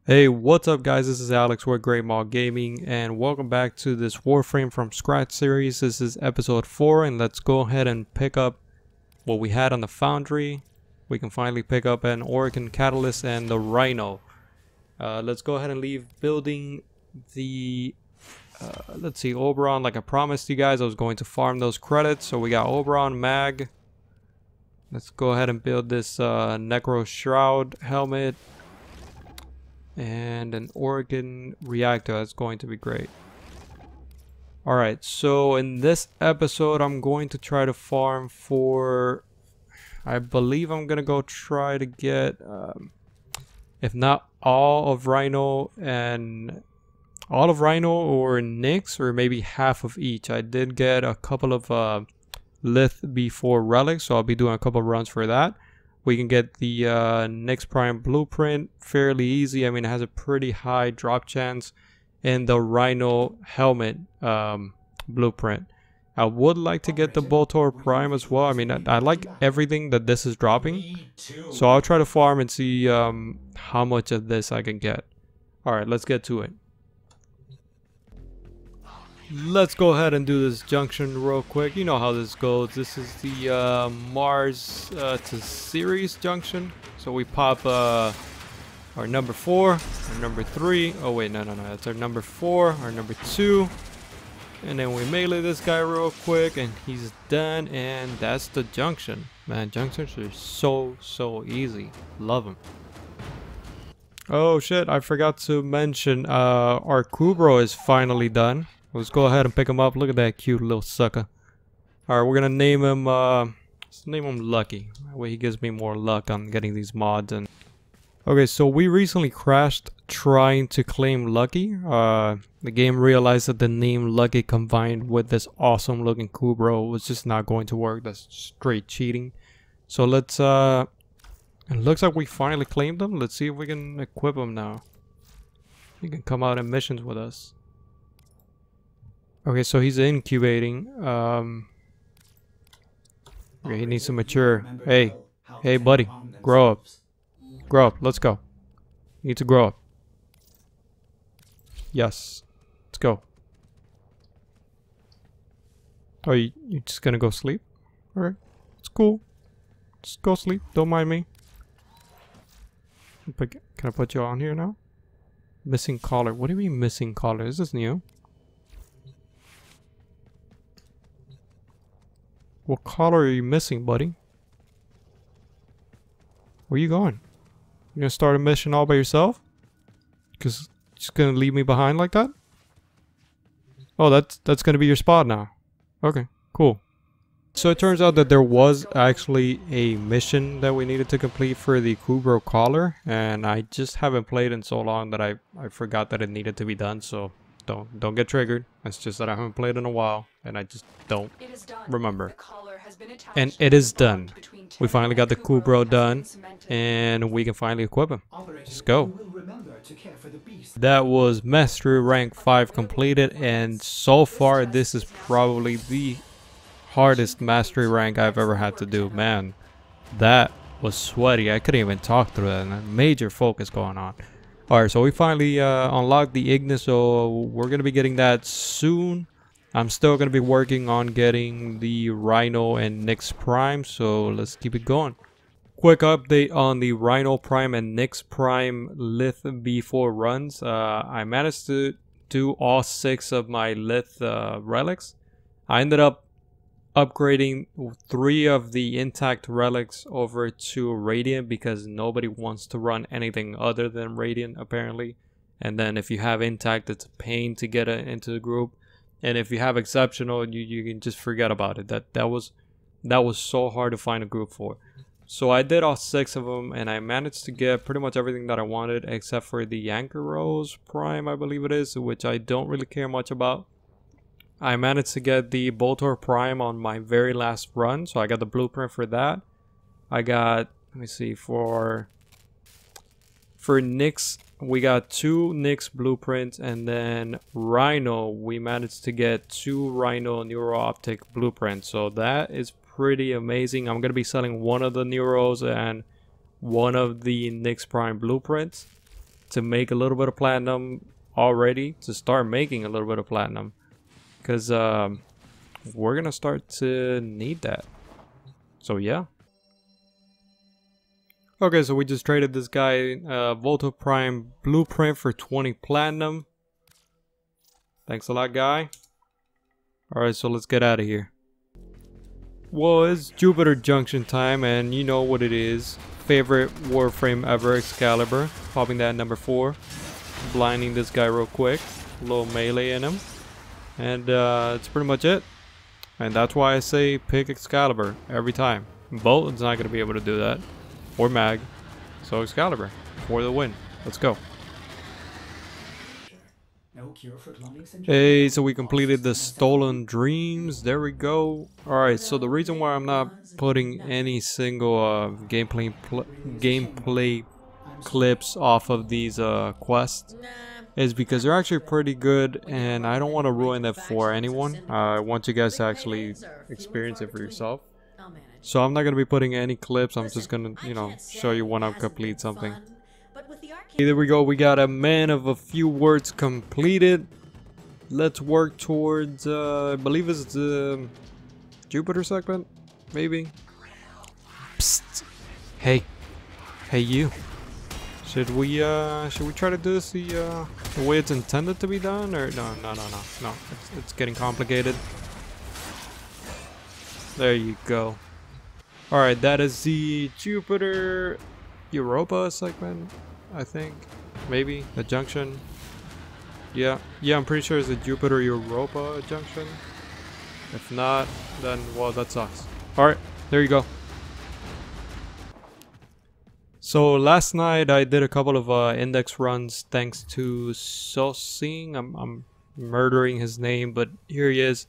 Hey, what's up guys, this is Alex with Great Maul Gaming and welcome back to this Warframe from Scratch series. This is episode 4 and let's go ahead and pick up what we had on the Foundry. We can finally pick up an Organ Catalyst and the Rhino. Let's go ahead and leave building the, let's see, Oberon. Like I promised you guys, I was going to farm those credits. So we got Oberon, Mag. Let's go ahead and build this Necro Shroud helmet. And an organ reactor. That's going to be great. Alright, so in this episode I'm going to try to farm for, I believe I'm gonna go try to get if not all of Rhino or Nyx, or maybe half of each. I did get a couple of Lith before relics, so I'll be doing a couple of runs for that. We can get the Nyx Prime blueprint fairly easy. I mean, it has a pretty high drop chance. And the Rhino helmet blueprint. I would like to get the Boltor Prime as well. I mean, I like everything that this is dropping. So I'll try to farm and see how much of this I can get. Alright, let's get to it. Let's go ahead and do this junction real quick. You know how this goes. This is the Mars to Ceres junction. So we pop our number 4, our number 3. Oh wait, no. That's our number 4, our number 2. And then we melee this guy real quick and he's done. And that's the junction. Man, junctions are so easy. Love them. Oh shit, I forgot to mention our Kubrow is finally done. Let's go ahead and pick him up. Look at that cute little sucker. Alright, we're gonna name him let's name him Lucky. That way he gives me more luck on getting these mods. And okay, so we recently crashed trying to claim Lucky. The game realized that the name Lucky combined with this awesome looking Kubrow was just not going to work. That's straight cheating. So let's it looks like we finally claimed him. Let's see if we can equip him now. He can come out in missions with us. Okay, so he's incubating. Okay, he needs to mature. Hey, buddy, grow up. Grow up. Let's go. You need to grow up. Yes, let's go. Oh, you just gonna go sleep? Alright, it's cool. Just go sleep. Don't mind me. Can I put you on here now? Missing collar. What do you mean missing collar? Is this new? What collar are you missing, buddy? Where you going? You gonna start a mission all by yourself? Cause just gonna leave me behind like that? Oh, that's gonna be your spot now. Okay, cool. So it turns out that there was actually a mission that we needed to complete for the Kubrow collar, and I just haven't played in so long that I forgot that it needed to be done. So don't get triggered. It's just that I haven't played in a while and I just don't remember. And it is done. We finally got the Kubrow done and we can finally equip him. Let's go. That was Mastery Rank 5 completed, and so far this is probably the hardest Mastery Rank I've ever had to do. Man, that was sweaty. I couldn't even talk through that, and major focus going on. Alright, so we finally unlocked the Ignis, so we're going to be getting that soon. I'm still going to be working on getting the Rhino and Nyx Prime, so let's keep it going. Quick update on the Rhino Prime and Nyx Prime Lith B4 runs. I managed to do all 6 of my Lith relics. I ended up upgrading 3 of the intact relics over to Radiant because nobody wants to run anything other than Radiant apparently. And then if you have intact, it's a pain to get it into the group. And if you have exceptional, you can just forget about it. That was so hard to find a group for. So I did all 6 of them and I managed to get pretty much everything that I wanted except for the Anchor Rose Prime, I believe it is, which I don't really care much about. I managed to get the Boltor Prime on my very last run, so I got the blueprint for that. I got, let me see, for Nyx, we got 2 Nyx blueprints, and then Rhino, we managed to get 2 Rhino Neuro Optic blueprints, so that is pretty amazing. I'm going to be selling one of the Neuros and one of the Nyx Prime blueprints to make a little bit of platinum already, to start making a little bit of platinum, because we're gonna start to need that. So yeah. Okay, so we just traded this guy Volta Prime blueprint for 20 platinum. Thanks a lot, guy. Alright, so let's get out of here. Well, it's Jupiter Junction time, and you know what it is. Favorite Warframe ever, Excalibur. Popping that number 4. Blinding this guy real quick. A little melee in him. And that's pretty much it. And that's why I say pick Excalibur every time. Bolton's not going to be able to do that. Or Mag. So Excalibur for the win. Let's go. Hey, so we completed the Stolen Dreams. There we go. Alright, so the reason why I'm not putting any single gameplay clips off of these quests is because they're actually pretty good, and I don't want to ruin it for anyone. I want you guys to actually experience it for yourself. So I'm not going to be putting any clips. I'm just going to, you know, show you when I complete something. Okay, there we go. We got a man of a few words completed. Let's work towards, I believe it's the Jupiter segment, maybe. Psst. Hey. Hey, you. Should we try to do this the way it's intended to be done, or no? It's getting complicated. There you go. All right, that is the Jupiter Europa segment, I think. Maybe the Junction. Yeah, I'm pretty sure it's the Jupiter Europa Junction. If not, then well, that sucks. All right, there you go. So last night I did a couple of index runs thanks to Sosing. I'm murdering his name, but here he is.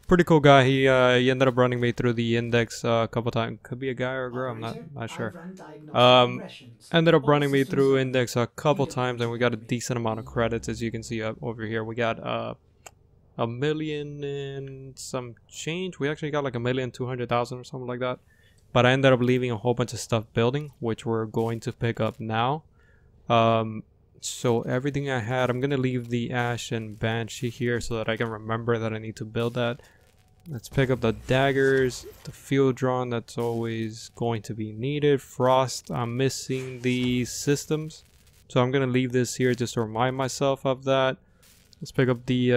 Pretty cool guy. He ended up running me through the index a couple times. Could be a guy or a girl. I'm not sure. Ended up running me through index a couple times, and we got a decent amount of credits, as you can see up over here. We got 1,000,000 and some change. We actually got like 1,200,000 or something like that. But I ended up leaving a whole bunch of stuff building, which we're going to pick up now. So everything I had, I'm going to leave the Ash and Banshee here so that I can remember that I need to build that. Let's pick up the daggers, the field drawn, that's always going to be needed. Frost, I'm missing the systems, so I'm going to leave this here just to remind myself of that. Let's pick up the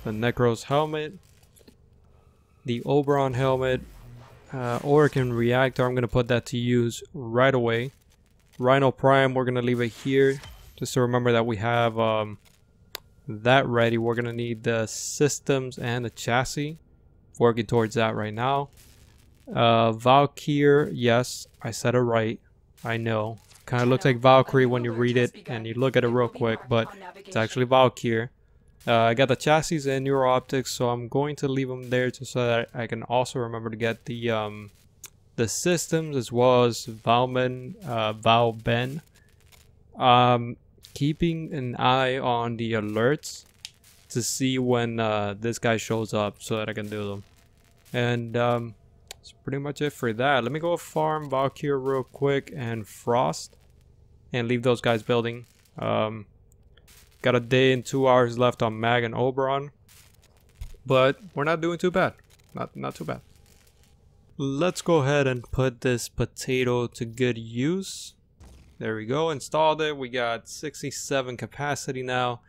Necros helmet. The Oberon helmet, Oracle Reactor, I'm going to put that to use right away. Rhino Prime, we're going to leave it here just to remember that we have that ready. We're going to need the systems and the chassis. Working towards that right now. Valkyrie, yes, I said it right. I know. Kind of looks like Valkyrie when you read it and you look at it real quick, but it's actually Valkyrie. I got the chassis and Neuro Optics, so I'm going to leave them there just so that I can also remember to get the systems as well as Valben. Keeping an eye on the alerts to see when this guy shows up so that I can do them. And that's pretty much it for that. Let me go farm Valkyrie real quick and Frost and leave those guys building. Got a day and 2 hours left on Mag and Oberon, but we're not doing too bad. Not too bad. Let's go ahead and put this potato to good use. There we go. Installed it. We got 67 capacity now.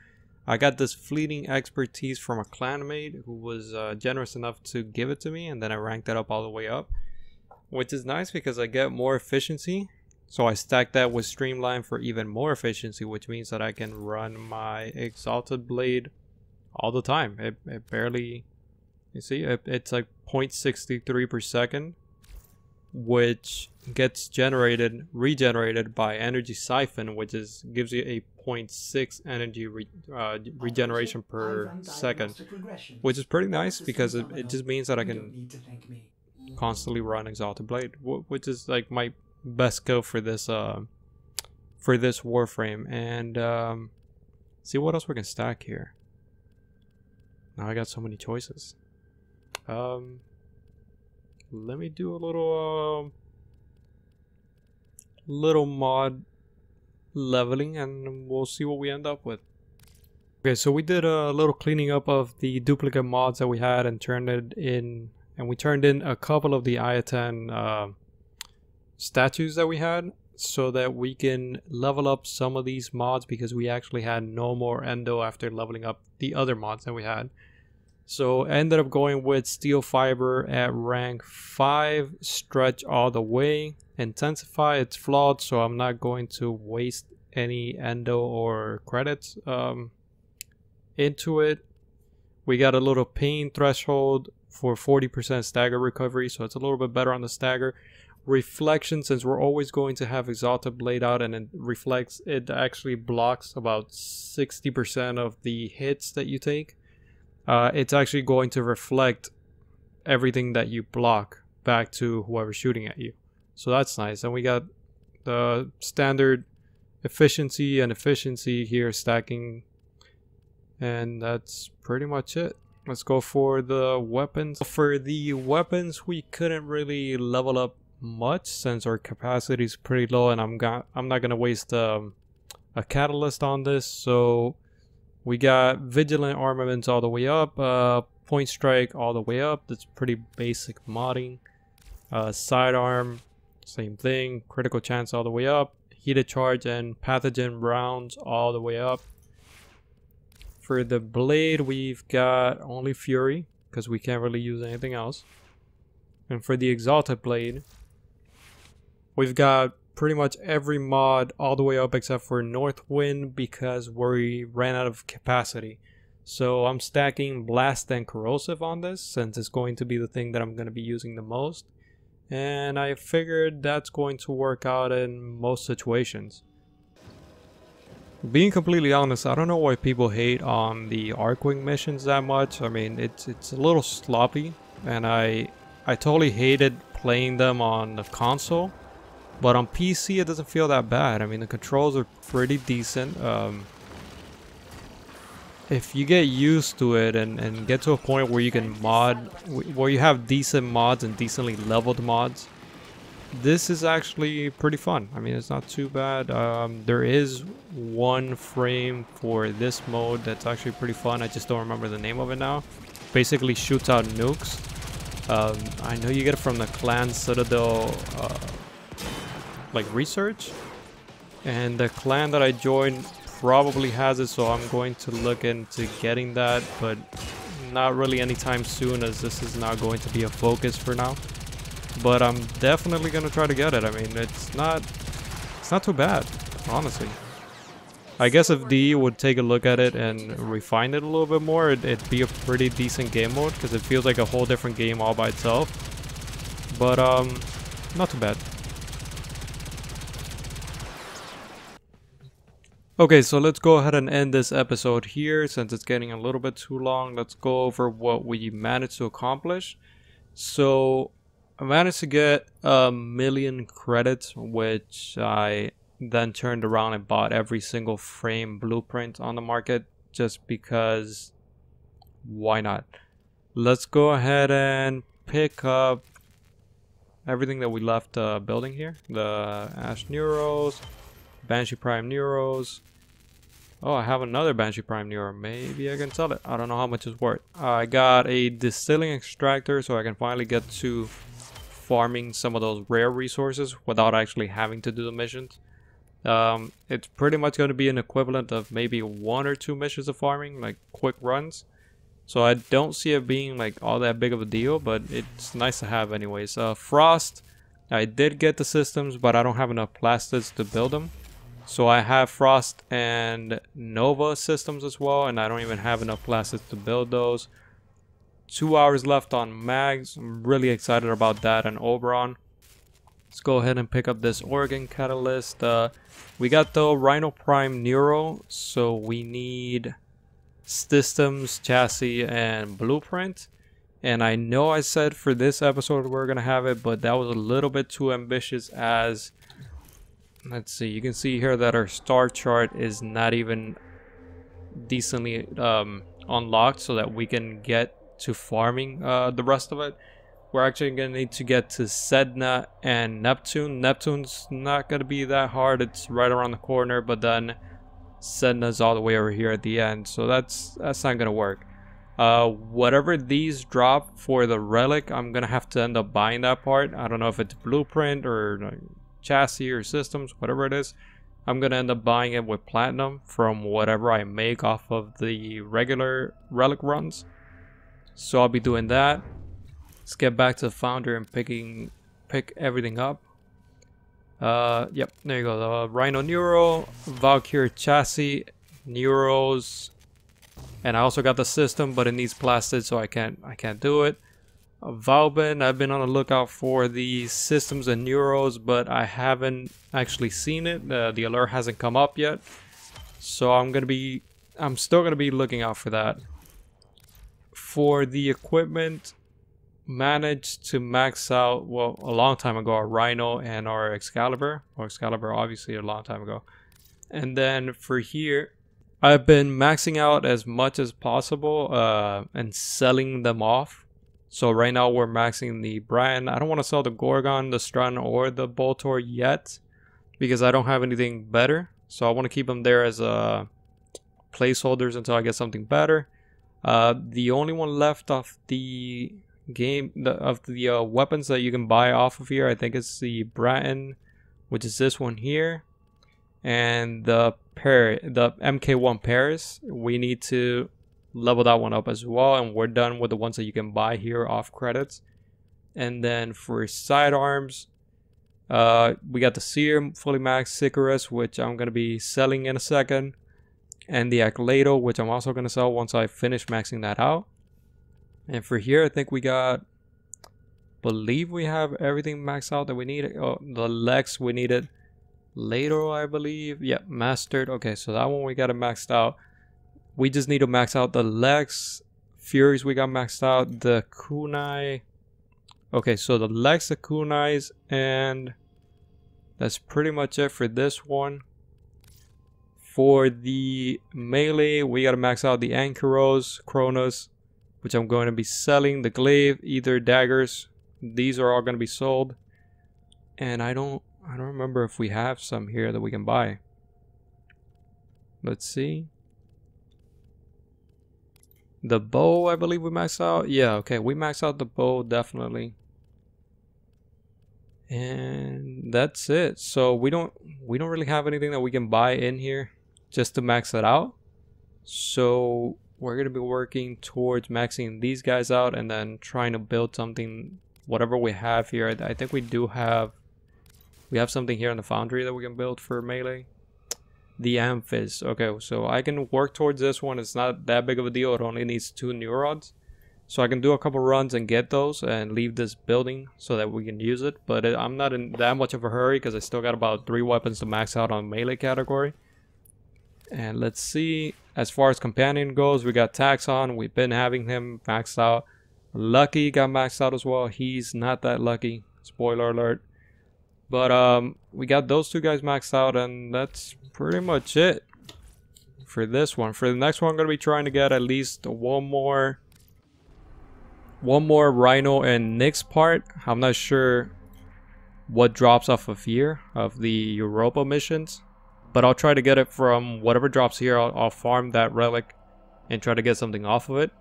I got this fleeting expertise from a clanmate who was generous enough to give it to me, and then I ranked it up all the way up, which is nice because I get more efficiency. So I stacked that with Streamline for even more efficiency, which means that I can run my Exalted Blade all the time. It barely, you see, it's like 0.63 per second, which gets regenerated by Energy Siphon, which gives you a 0.6 energy regeneration per second, which is pretty nice because it just means that I can constantly run Exalted Blade, which is like my best skill for this Warframe. And see what else we can stack here. Now I got so many choices. Let me do a little mod leveling, and we'll see what we end up with. Okay, so we did a little cleaning up of the duplicate mods that we had and turned it in, and we turned in a couple of the IA-10 statues that we had so that we can level up some of these mods, because we actually had no more endo after leveling up the other mods that we had. So I ended up going with steel fiber at rank 5, stretch all the way, intensify. It's flawed, so I'm not going to waste any endo or credits into it. We got a little pain threshold for 40% stagger recovery, so it's a little bit better on the stagger. Reflection, since we're always going to have Exalted Blade out and it reflects, it actually blocks about 60% of the hits that you take. It's actually going to reflect everything that you block back to whoever's shooting at you. So that's nice. And we got the standard efficiency and efficiency here stacking. And that's pretty much it. Let's go for the weapons. For the weapons, we couldn't really level up much since our capacity is pretty low, and I'm not gonna waste a catalyst on this. So we got vigilant armaments all the way up, point strike all the way up. That's pretty basic modding. Sidearm, same thing. Critical chance all the way up. Heated charge and pathogen rounds all the way up. For the blade, we've got only fury because we can't really use anything else. And for the exalted blade, we've got pretty much every mod all the way up except for North Wind because we ran out of capacity. So I'm stacking Blast and Corrosive on this since it's going to be the thing that I'm going to be using the most. And I figured that's going to work out in most situations. Being completely honest, I don't know why people hate on the Archwing missions that much. I mean, it's a little sloppy, and I totally hated playing them on the console. But on PC, it doesn't feel that bad. I mean, the controls are pretty decent. If you get used to it and get to a point where you can mod, where you have decent mods and decently leveled mods, this is actually pretty fun. I mean, it's not too bad. There is one frame for this mode that's actually pretty fun. I just don't remember the name of it now. Basically shoots out nukes. I know you get it from the Clan Citadel like research, and the clan that I joined probably has it, so I'm going to look into getting that, but not really anytime soon, as this is not going to be a focus for now. But I'm definitely gonna try to get it. I mean, it's not too bad, honestly. I guess if DE would take a look at it and refine it a little bit more, it'd be a pretty decent game mode, because it feels like a whole different game all by itself. But not too bad. Okay, so let's go ahead and end this episode here since it's getting a little bit too long. Let's go over what we managed to accomplish. So I managed to get 1,000,000 credits, which I then turned around and bought every single frame blueprint on the market just because why not? Let's go ahead and pick up everything that we left building here. The Ash Neuros, Banshee Prime Neuros. Oh, I have another Banshee Prime Neuro. Maybe I can sell it. I don't know how much it's worth. I got a distilling extractor, so I can finally get to farming some of those rare resources without actually having to do the missions. It's pretty much going to be an equivalent of maybe 1 or 2 missions of farming, like quick runs. So I don't see it being like all that big of a deal, but it's nice to have anyways. Frost, I did get the systems, but I don't have enough plastids to build them. So I have Frost and Nova systems as well, and I don't even have enough plastids to build those. 2 hours left on mags. I'm really excited about that and Oberon. Let's go ahead and pick up this organ catalyst. We got the Rhino Prime Neuro, so we need systems, chassis, and blueprint. And I know I said for this episode we're gonna have it, but that was a little bit too ambitious, as let's see, you can see here that our star chart is not even decently unlocked so that we can get to farming the rest of it. we're actually going to need to get to Sedna and Neptune. Neptune's not going to be that hard. It's right around the corner, but then Sedna's all the way over here at the end. So that's not going to work. Whatever these drop for the relic, I'm going to have to end up buying that part. I don't know if it's blueprint or chassis or systems, whatever it is. I'm going to end up buying it with platinum from whatever I make off of the regular relic runs. So I'll be doing that. Let's get back to the Foundry and pick everything up. Yep, there you go. The Rhino Neuro, Valkyrie chassis, Neuros, and I also got the system, but it needs blasted, so I can't do it. Valbin, I've been on the lookout for the systems and Neuros, but I haven't actually seen it. The alert hasn't come up yet, so I'm still gonna be looking out for that. For the equipment, managed to max out, well, a long time ago, our Rhino and our Excalibur. Or Excalibur, obviously, a long time ago. And then for here, I've been maxing out as much as possible and selling them off. So right now we're maxing the Brian. I don't want to sell the Gorgon, the Strun, or the Boltor yet because I don't have anything better. So I want to keep them there as placeholders until I get something better. The only one left off the game of the weapons that you can buy off of here, I think it's the Bratton, which is this one here, and the MK1 Paris. We need to level that one up as well, and we're done with the ones that you can buy here off credits. And then for sidearms, we got the Seer fully maxed Ceres, which I'm going to be selling in a second, and the Aclato, which I'm also going to sell once I finish maxing that out. And for here, I think believe we have everything maxed out that we need. Oh, the Lex, we need it later, I believe. Yep, mastered. Okay, so that one we got it maxed out. We just need to max out the Lex. Furies we got maxed out. The Kunai. Okay, so the Lex, the Kunais, and that's pretty much it for this one. For the melee, we got to max out the Ankyros, Kronos, which I'm going to be selling. The glaive, either daggers, these are all going to be sold. And I don't remember if we have some here that we can buy. Let's see. The bow, I believe we maxed out. Yeah, okay, we maxed out the bow definitely. And that's it. So we don't really have anything that we can buy in here just to max it out. So we're going to be working towards maxing these guys out and then trying to build something, whatever we have here. I think we have something here in the Foundry that we can build for melee. The Amphis. Okay, so I can work towards this one. It's not that big of a deal. It only needs 2 Neurods. So I can do a couple runs and get those and leave this building so that we can use it. But I'm not in that much of a hurry because I still got about 3 weapons to max out on melee category. And let's see, as far as companion goes, we got Taxon. We've been having him maxed out. Lucky got maxed out as well. He's not that lucky. Spoiler alert. But we got those 2 guys maxed out, and that's pretty much it for this one. For the next one, I'm going to be trying to get at least one more Rhino and Nyx part. I'm not sure what drops off of here of the Europa missions, but I'll try to get it from whatever drops here. I'll farm that relic and try to get something off of it.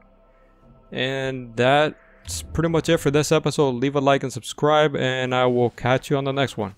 And that's pretty much it for this episode. Leave a like and subscribe, and I will catch you on the next one.